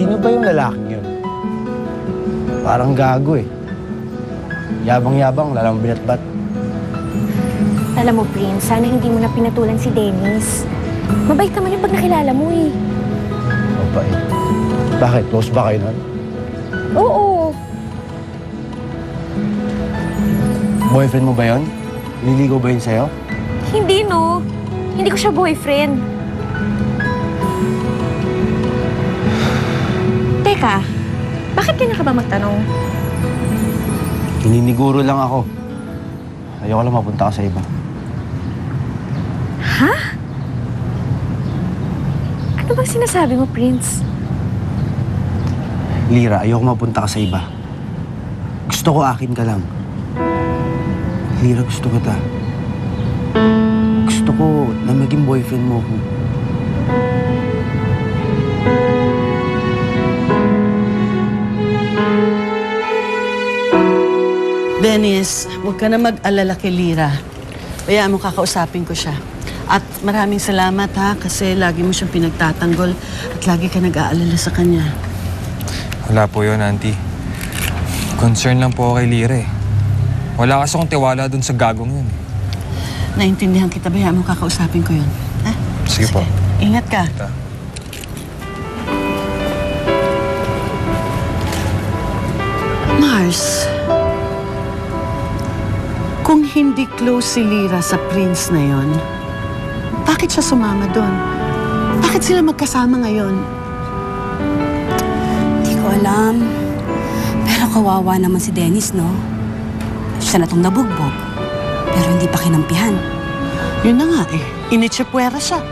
Sino ba yung lalaking yun? Parang gago eh. Yabang-yabang, lalang binatbat. Alam mo, Prince, sana hindi mo na pinatulan si Dennis. Mabait naman yung pag nakilala mo eh. Mabait. Bakit? Close ba kayo nun? Oo. Boyfriend mo ba yun? Nililigaw ba yun sa'yo? Hindi, no. Hindi ko siya boyfriend. Teka, bakit ganyan ka ba magtanong? Hininiguro lang ako. Ayoko lang mapunta ka sa iba. Ha? Ano bang sinasabi mo, Prince? Lira, ayoko mapunta ka sa iba. Gusto ko akin ka lang. Lira, gusto kita. Gusto ko na maging boyfriend mo ako. Dennis, huwag ka na mag-alala kay Lira. Kaya mo kakausapin ko siya. At maraming salamat ha, kasi lagi mo siyang pinagtatanggol at lagi ka nag-aalala sa kanya. Wala po yun, Auntie. Concern lang po ako kay Lira eh. Wala kasi akong tiwala dun sa gagong yun. Naintindihan kita, bayaan mo kakausapin ko yun. Ha? Sige po. Ingat ka. Mars, kung hindi close si Lira sa prince na yon, bakit siya sumama doon? Bakit sila magkasama ngayon? Hindi ko alam. Pero kawawa naman si Dennis, no? Siya na itong nabugbog. Pero hindi pa kinampihan. Yun na nga eh. Initsipwera siya.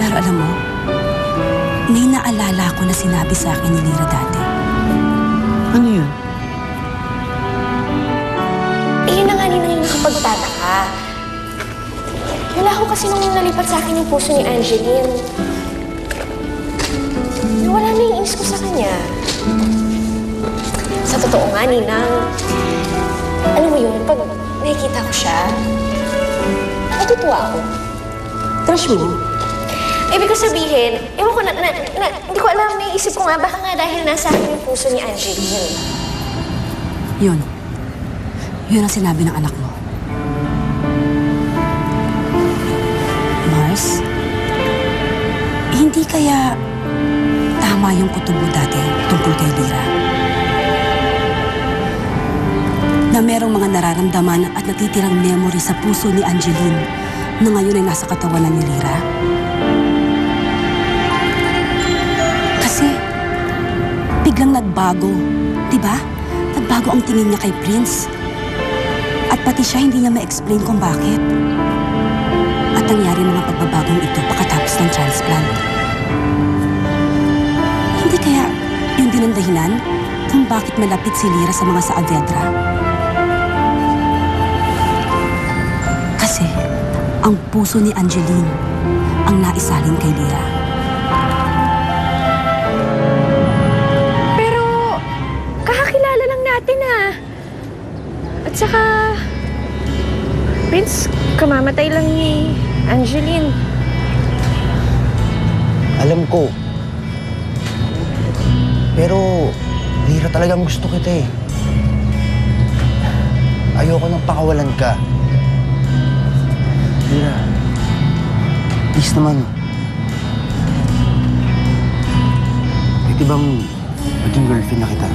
Pero alam mo, may naalala ko na sinabi sa akin ni Lira dati. Ano yun? Yun na nga ninang yung nakapagtataka. Wala ko kasi nung nalipat sa akin yung puso ni Angeline. Nawala na yung inis ko sa kanya. Sa totoo nga, ninang, alam mo yun, pag nakikita ko siya, natutuwa ako. Crush mo? Ibig ko sabihin, ewan ko hindi ko alam, naisip ko nga, baka nga dahil nasa akin yung puso ni Angeline. Yun. Yun ang sinabi ng anak mo. Mars, hindi kaya tama yung kutob mo dati tungkol kay Lira? Na merong mga nararamdaman at natitirang memory sa puso ni Angeline na ngayon ay nasa katawan ni Lira? Kasi biglang nagbago, di ba? Nagbago ang tingin niya kay Prince. At pati siya hindi niya ma-explain kung bakit. At nangyari mga pagbabagong ito pagkatapos ng transplant. Hindi kaya yun din ang dahilan kung bakit malapit si Lira sa mga Saavedra? Kasi ang puso ni Angeline ang naisalin kay Lira. Pero, kakakilala lang natin ah. At saka, Prince, kamamatay lang ni Angeline. Alam ko. Pero, Lira, talagang gusto kita eh. Ayoko nang pakawalan ka. Lira, please naman. Pwede bang maging girlfriend na kita?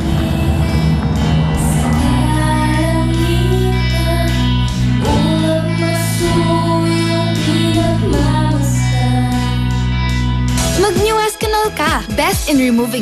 Mag-New Canal ka. Best in removing